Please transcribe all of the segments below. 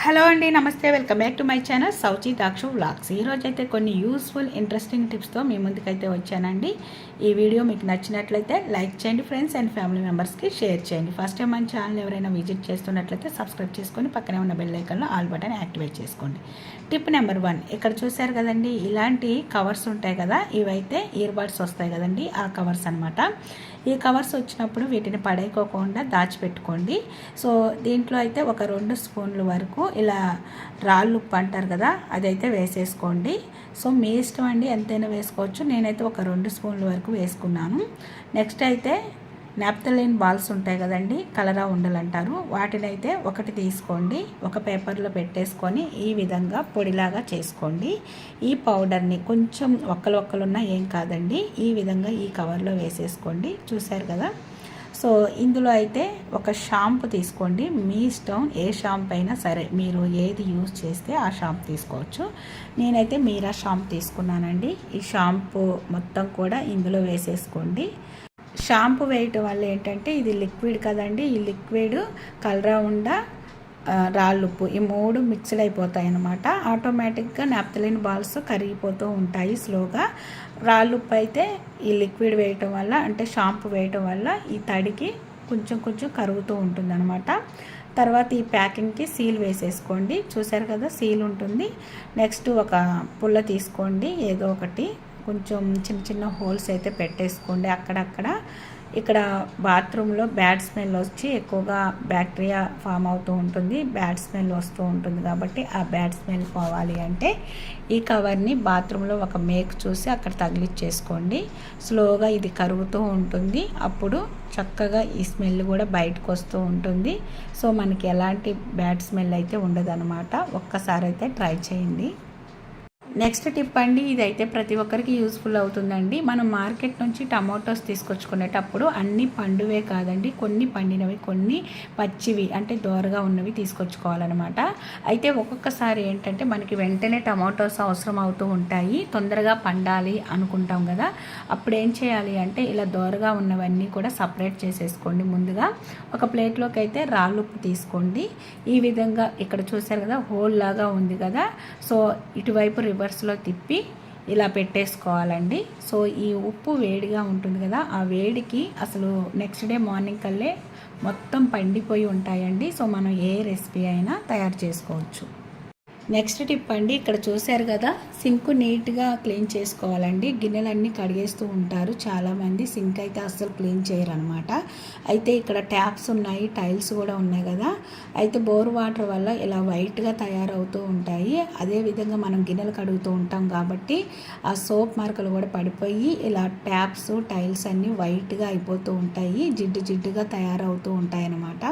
Hello అండి, నమస్తే. Welcome back to my channel Souchi Dakshu vlogs. ఈరోజు అయితే కొన్ని యూస్ఫుల్ ఇంట్రెస్టింగ్ టిప్స్తో మీ ముందుకైతే వచ్చానండి. ఈ వీడియో మీకు నచ్చినట్లయితే లైక్ చేయండి, ఫ్రెండ్స్ అండ్ ఫ్యామిలీ మెంబర్స్కి షేర్ చేయండి. ఫస్ట్ టైం మన ఛానల్ ఎవరైనా విజిట్ చేస్తున్నట్లయితే సబ్స్క్రైబ్ చేసుకొని పక్కనే ఉన్న బెల్ ఐకాన్లో ఆల్ బటన్ యాక్టివేట్ చేసుకోండి. టిప్ నెంబర్ 1, ఇక్కడ చూశారు కదండి, ఇలాంటి కవర్స్ ఉంటాయి కదా, ఇవైతే ఇయర్ బడ్స్ వస్తాయి కదండి, ఆ కవర్స్ అనమాట. ఈ కవర్స్ వచ్చినప్పుడు వీటిని పడేయకోకుండా దాచిపెట్టుకోండి. సో దీంట్లో అయితే ఒక 2 స్పూన్ల వరకు ఇలా రాళ్ళు ఉప్పు అంటారు కదా, అదైతే వేసేసుకోండి. సో మీ ఇష్టం అండి, ఎంతైనా వేసుకోవచ్చు. నేనైతే ఒక 2 స్పూన్ల వరకు వేసుకున్నాను. నెక్స్ట్ అయితే నాప్థలిన్ బాల్స్ ఉంటాయి కదండి, కలరా ఉండలంటారు, వాటిని అయితే ఒకటి తీసుకోండి. ఒక పేపర్లో పెట్టేసుకొని ఈ విధంగా పొడిలాగా చేసుకోండి. ఈ పౌడర్ని కొంచెం ఒక్కలున్నా ఏం కాదండి, ఈ విధంగా ఈ కవర్లో వేసేసుకోండి. చూశారు కదా. సో ఇందులో అయితే ఒక షాంపూ తీసుకోండి. మీ ఇష్టం, ఏ షాంపూ అయినా సరే, మీరు ఏది యూజ్ చేస్తే ఆ షాంపూ తీసుకోవచ్చు. నేనైతే మీరా షాంపూ తీసుకున్నానండి. ఈ షాంపూ మొత్తం కూడా ఇందులో వేసేసుకోండి. షాంపూ వేయటం వల్ల ఏంటంటే ఇది లిక్విడ్ కదండి, ఈ లిక్విడ్ కలరా ఉండ రాళ్ళుప్పు ఈ 3 మిక్స్డ్ అయిపోతాయి అన్నమాట. ఆటోమేటిక్గా నాప్థలిన్ బాల్స్ కరిగిపోతూ ఉంటాయి స్లోగా. రాళ్ళుప్పు అయితే ఈ లిక్విడ్ వేయటం వల్ల, అంటే షాంపూ వేయటం వల్ల ఈ తడికి కొంచెం కరుగుతూ ఉంటుంది అనమాట. తర్వాత ఈ ప్యాకింగ్కి సీల్ వేసేసుకోండి. చూసారు కదా, సీల్ ఉంటుంది. నెక్స్ట్ ఒక పుల్ల తీసుకోండి, ఏదో ఒకటి కొంచెం చిన్న హోల్స్ అయితే పెట్టేసుకోండి అక్కడక్కడ. ఇక్కడ బాత్రూంలో బ్యాడ్ స్మెల్ వచ్చి ఎక్కువగా బ్యాక్టీరియా ఫామ్ అవుతూ ఉంటుంది, బ్యాడ్ స్మెల్ వస్తూ ఉంటుంది. కాబట్టి ఆ బ్యాడ్ స్మెల్ పోవాలి అంటే ఈ కవర్ని బాత్రూంలో ఒక మేక్ చూసి అక్కడ తగిలిచ్చేసుకోండి. స్లోగా ఇది కరుగుతూ ఉంటుంది, అప్పుడు చక్కగా ఈ స్మెల్ కూడా బయటకు వస్తూ ఉంటుంది. సో మనకి ఎలాంటి బ్యాడ్ స్మెల్ అయితే ఉండదన్నమాట. ఒక్కసారి అయితే ట్రై చేయండి. నెక్స్ట్ టిప్ అండి, ఇదైతే ప్రతి ఒక్కరికి యూస్ఫుల్ అవుతుందండి. మనం మార్కెట్ నుంచి టమాటోస్ తీసుకొచ్చుకునేటప్పుడు అన్ని పండువే కాదండి, కొన్ని పండినవి, కొన్ని పచ్చివి అంటే దోరగా ఉన్నవి తీసుకొచ్చుకోవాలన్నమాట. అయితే ఒక్కొక్కసారి ఏంటంటే మనకి వెంటనే టమాటోస్ అవసరం అవుతూ ఉంటాయి, తొందరగా పండాలి అనుకుంటాం కదా. అప్పుడు ఏం చేయాలి అంటే ఇలా దోరగా ఉన్నవన్నీ కూడా సపరేట్ చేసేసుకోండి. ముందుగా ఒక ప్లేట్లోకి అయితే రాళ్ళుప్పు తీసుకోండి. ఈ విధంగా ఇక్కడ చూసారు కదా, హోల్ లాగా ఉంది కదా, సో ఇటువైపు రివర్స్లో తిప్పి ఇలా పెట్టేసుకోవాలండి. సో ఈ ఉప్పు వేడిగా ఉంటుంది కదా, ఆ వేడికి అసలు నెక్స్ట్ డే మార్నింగ్ కల్లే మొత్తం పండిపోయి ఉంటాయండి. సో మనం ఏ రెసిపీ అయినా తయారు చేసుకోవచ్చు. నెక్స్ట్ టిప్ అండి, ఇక్కడ చూశారు కదా, సింక్ నీట్గా క్లీన్ చేసుకోవాలండి. గిన్నెలన్నీ కడిగేస్తూ ఉంటారు చాలామంది, సింక్ అయితే అస్సలు క్లీన్ చేయరు అనమాట. అయితే ఇక్కడ ట్యాప్స్ ఉన్నాయి, టైల్స్ కూడా ఉన్నాయి కదా, అయితే బోర్ వాటర్ వల్ల ఇలా వైట్గా తయారవుతూ ఉంటాయి. అదేవిధంగా మనం గిన్నెలు కడుగుతూ ఉంటాం కాబట్టి ఆ సోప్ మార్కలు కూడా పడిపోయి ఇలా ట్యాప్స్ టైల్స్ అన్నీ వైట్గా అయిపోతూ ఉంటాయి, జిడ్డుగా తయారవుతూ ఉంటాయి అన్నమాట.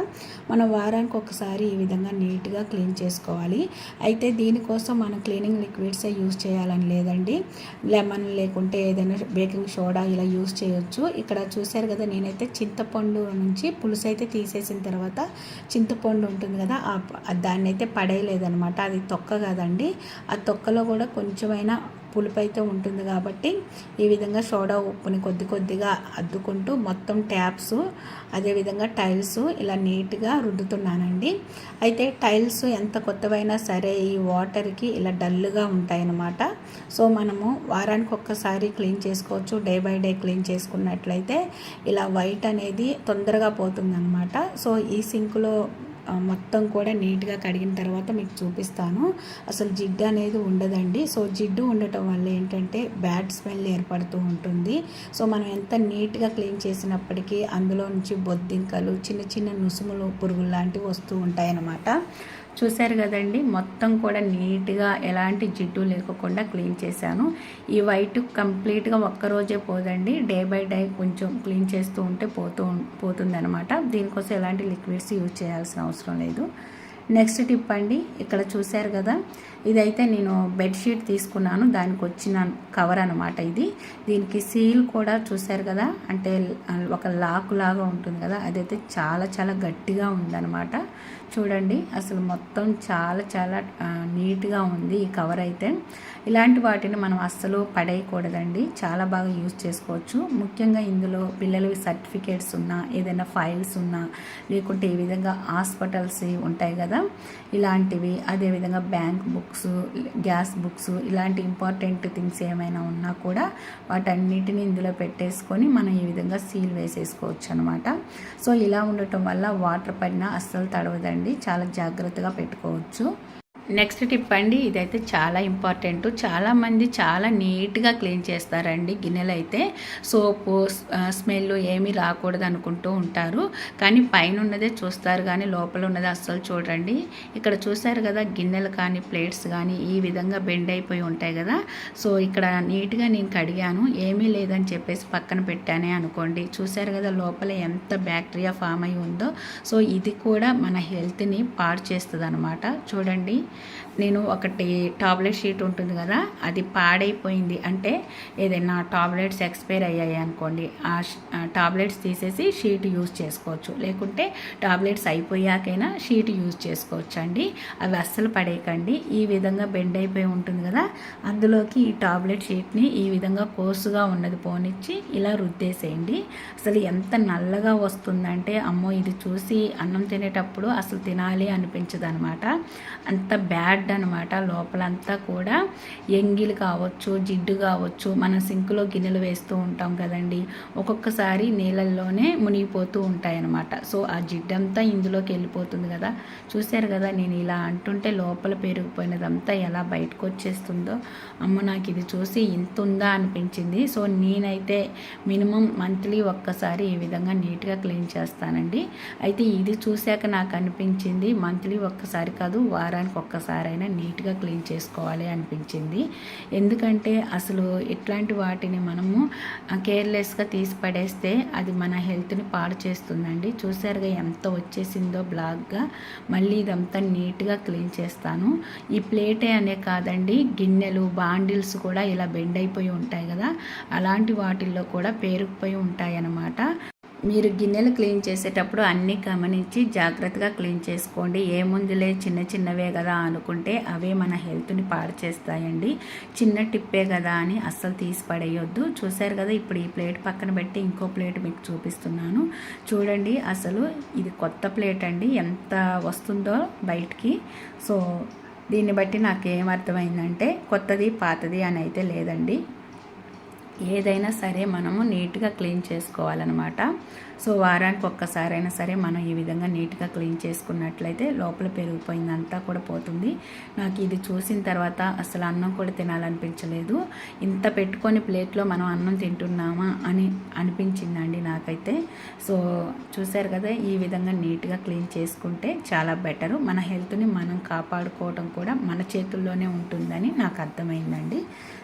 మనం వారానికి ఒకసారి ఈ విధంగా నీట్గా క్లీన్ చేసుకోవాలి. అయితే దీనికోసం మనం క్లీనింగ్ లిక్విడ్సే యూజ్ చేయాలని లేదండి, లెమన్ లేకుంటే ఏదైనా బేకింగ్ సోడా ఇలా యూజ్ చేయొచ్చు. ఇక్కడ చూశారు కదా, నేనైతే చింతపండు నుంచి పులుసు అయితే తీసేసిన తర్వాత చింతపండు ఉంటుంది కదా, దాన్ని అయితే పడేయలేదనమాట. అది తొక్క కదండి, ఆ తొక్కలో కూడా కొంచెమైనా పులుపు అయితే ఉంటుంది కాబట్టి ఈ విధంగా సోడా ఉప్పుని కొద్దిగా అద్దుకుంటూ మొత్తం ట్యాప్స్ అదేవిధంగా టైల్స్ ఇలా నీట్గా రుద్దుతున్నానండి. అయితే టైల్స్ ఎంత కొత్తవైనా సరే ఈ వాటర్కి ఇలా డల్గా ఉంటాయన్నమాట. సో మనము వారానికి ఒక్కసారి క్లీన్ చేసుకోవచ్చు. డే బై డే క్లీన్ చేసుకున్నట్లయితే ఇలా వైట్ అనేది తొందరగా పోతుందన్నమాట. సో ఈ సింక్లో మొత్తం కూడా నీట్గా కడిగిన తర్వాత మీకు చూపిస్తాను. అసలు జిడ్డు అనేది ఉండదండి. సో జిడ్డు ఉండటం వల్ల ఏంటంటే బ్యాడ్ స్మెల్ ఏర్పడుతూ ఉంటుంది. సో మనం ఎంత నీట్గా క్లీన్ చేసినప్పటికీ అందులో నుంచి బొద్దింకలు, చిన్న నుసుములు, పురుగులు లాంటివి వస్తూ ఉంటాయన్నమాట. చూశారు కదండి, మొత్తం కూడా నీట్గా ఎలాంటి జిడ్డు లేకుండా క్లీన్ చేశాను. ఈ వైట్ కంప్లీట్గా ఒక్కరోజే పోదండి, డే బై డే కొంచెం క్లీన్ చేస్తూ ఉంటే పోతుందన్నమాట. దీనికోసం ఎలాంటి లిక్విడ్స్ యూజ్ చేయాల్సిన అవసరం లేదు. నెక్స్ట్ టిప్ అండి, ఇక్కడ చూశారు కదా, ఇదైతే నేను బెడ్షీట్ తీసుకున్నాను, దానికి వచ్చిన కవర్ అనమాట ఇది. దీనికి సీల్ కూడా చూశారు కదా, అంటే ఒక లాక్ లాగా ఉంటుంది కదా, అదైతే చాలా గట్టిగా ఉందన్నమాట. చూడండి, అసలు మొత్తం చాలా నీట్గా ఉంది ఈ కవర్ అయితే. ఇలాంటి వాటిని మనం అస్సలు పడేయకూడదండి, చాలా బాగా యూజ్ చేసుకోవచ్చు. ముఖ్యంగా ఇందులో పిల్లలవి సర్టిఫికేట్స్ ఉన్నా, ఏదైనా ఫైల్స్ ఉన్నా, లేకుంటే ఈ విధంగా హాస్పిటల్స్ ఉంటాయి కదా, కదా, ఇలాంటివి. అదేవిధంగా బ్యాంక్ బుక్స్, గ్యాస్ బుక్స్, ఇలాంటి ఇంపార్టెంట్ థింగ్స్ ఏమైనా ఉన్నా కూడా వాటన్నిటిని ఇందులో పెట్టేసుకొని మనం ఈ విధంగా సీల్ వేసేసుకోవచ్చు అనమాట. సో ఇలా ఉండటం వల్ల వాటర్ పడినా అస్సలు తడవదండి, చాలా జాగ్రత్తగా పెట్టుకోవచ్చు. నెక్స్ట్ టిప్ అండి, ఇదైతే చాలా ఇంపార్టెంట్. చాలామంది చాలా నీట్గా క్లీన్ చేస్తారండి గిన్నెలు అయితే. సోపు స్మెల్ ఏమీ రాకూడదు అనుకుంటూ ఉంటారు, కానీ పైన ఉన్నదే చూస్తారు కానీ లోపల ఉన్నది అస్సలు చూడండి. ఇక్కడ చూసారు కదా, గిన్నెలు కానీ ప్లేట్స్ కానీ ఈ విధంగా బెండ్ అయిపోయి ఉంటాయి కదా. సో ఇక్కడ నీట్గా నేను కడిగాను, ఏమీ లేదని చెప్పేసి పక్కన పెట్టానే అనుకోండి, చూసారు కదా లోపల ఎంత బ్యాక్టీరియా ఫామ్ అయి ఉందో. సో ఇది కూడా మన హెల్త్ని పాడు చేస్తుంది అనమాట. చూడండి, నేను ఒకటి టాబ్లెట్ షీట్ ఉంటుంది కదా, అది పాడైపోయింది అంటే ఏదైనా టాబ్లెట్స్ ఎక్స్పైర్ అయ్యాయి అనుకోండి, ఆ టాబ్లెట్స్ తీసేసి షీట్ యూజ్ చేసుకోవచ్చు, లేకుంటే టాబ్లెట్స్ అయిపోయాకైనా షీట్ యూజ్ చేసుకోవచ్చు అండి. అవి అస్సలు పడేయకండి. ఈ విధంగా బెండ్ అయిపోయి ఉంటుంది కదా, అందులోకి ఈ టాబ్లెట్ షీట్ని ఈ విధంగా కోసుగా ఉన్నది పోనిచ్చి ఇలా రుద్దేసేయండి. అసలు ఎంత నల్లగా వస్తుందంటే అమ్మో, ఇది చూసి అన్నం తినేటప్పుడు అసలు తినాలి అనిపించదు అనమాట. అంత బ్యాడ్ అనమాట. లోపలంతా కూడా ఎంగిలి కావచ్చు, జిడ్డు కావచ్చు. మనం సింకులో గిన్నెలు వేస్తూ ఉంటాం కదండి, ఒక్కొక్కసారి నీళ్ళల్లోనే మునిగిపోతూ ఉంటాయి అన్నమాట. సో ఆ జిడ్డంతా ఇందులోకి వెళ్ళిపోతుంది కదా. చూశారు కదా, నేను ఇలా అంటుంటే లోపల పెరిగిపోయినదంతా ఎలా బయటకు వచ్చేస్తుందో. అమ్మ, నాకు ఇది చూసి ఇంత ఉందా అనిపించింది. సో నేనైతే మినిమం మంత్లీ ఒక్కసారి ఈ విధంగా నీట్గా క్లీన్ చేస్తానండి. అయితే ఇది చూశాక నాకు అనిపించింది మంత్లీ ఒక్కసారి కాదు, వారానికి ఒక్కసారైనా నీట్గా క్లీన్ చేసుకోవాలి అనిపించింది. ఎందుకంటే అసలు ఇట్లాంటి వాటిని మనము కేర్లెస్గా తీసి పడేస్తే అది మన హెల్త్ని పాడు చేస్తుందండి. చూసారుగా ఎంత వచ్చేసిందో బ్లాక్గా. మళ్ళీ ఇదంతా నీట్గా క్లీన్ చేస్తాను. ఈ ప్లేటే అనే కాదండి, గిన్నెలు, బాండిల్స్ కూడా ఇలా బెండ్ అయిపోయి ఉంటాయి కదా, అలాంటి వాటిల్లో కూడా పేరుకుపోయి ఉంటాయి అన్నమాట. మీరు గిన్నెలు క్లీన్ చేసేటప్పుడు అన్నీ గమనించి జాగ్రత్తగా క్లీన్ చేసుకోండి. ఏముందిలే చిన్న చిన్నవే కదా అనుకుంటే అవే మన హెల్త్ని పాడు చేస్తాయండి. చిన్న టిప్పే కదా అని అస్సలు తీసి పడేయొద్దు. చూశారు కదా, ఇప్పుడు ఈ ప్లేట్ పక్కన పెట్టి ఇంకో ప్లేట్ మీకు చూపిస్తున్నాను. చూడండి, అసలు ఇది కొత్త ప్లేట్ అండి, ఎంత వస్తుందో బయటికి. సో దీన్ని బట్టి నాకు ఏమర్థమైందంటే కొత్తది పాతది అని అయితే లేదండి. ఏదైనా సరే మనము నీట్గా క్లీన్ చేసుకోవాలన్నమాట. సో వారానికి ఒక్కసారైనా సరే మనం ఈ విధంగా నీట్గా క్లీన్ చేసుకున్నట్లయితే లోపల పెరిగిపోయిందంతా కూడా పోతుంది. నాకు ఇది చూసిన తర్వాత అసలు అన్నం కూడా తినాలనిపించలేదు. ఇంత పెట్టుకొని ప్లేట్లో మనం అన్నం తింటున్నామా అని అనిపించిందండి నాకైతే. సో చూశారు కదా, ఈ విధంగా నీట్గా క్లీన్ చేసుకుంటే చాలా బెటరు. మన హెల్త్ని మనం కాపాడుకోవడం కూడా మన చేతుల్లోనే ఉంటుందని నాకు అర్థమైందండి.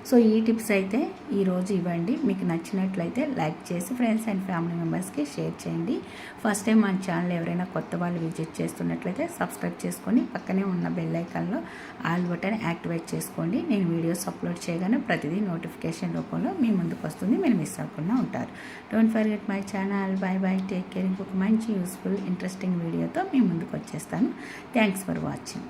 సో ఈ టిప్స్ అయితే ఈరోజు ఇవ్వండి. మీకు నచ్చినట్లయితే లైక్ చేసి ఫ్రెండ్స్ అండ్ ఫ్యామిలీ మెంబర్స్కి షేర్ చేయండి. ఫస్ట్ టైం మన ఛానల్ ఎవరైనా కొత్త వాళ్ళు విజిట్ చేస్తున్నట్లయితే సబ్స్క్రైబ్ చేసుకొని పక్కనే ఉన్న బెల్ ఐకాన్లో ఆల్ బటన్ యాక్టివేట్ చేసుకోండి. నేను వీడియోస్ అప్లోడ్ చేయగానే ప్రతిదీ నోటిఫికేషన్ రూపంలో మీ ముందుకు వస్తుంది, మీరు మిస్ అవ్వకుండా ఉంటారు. Don't forget my channel. By by, take care. ఇంకొక మంచి యూస్ఫుల్ ఇంట్రెస్టింగ్ వీడియోతో మీ ముందుకు వచ్చేస్తాను. Thanks for watching.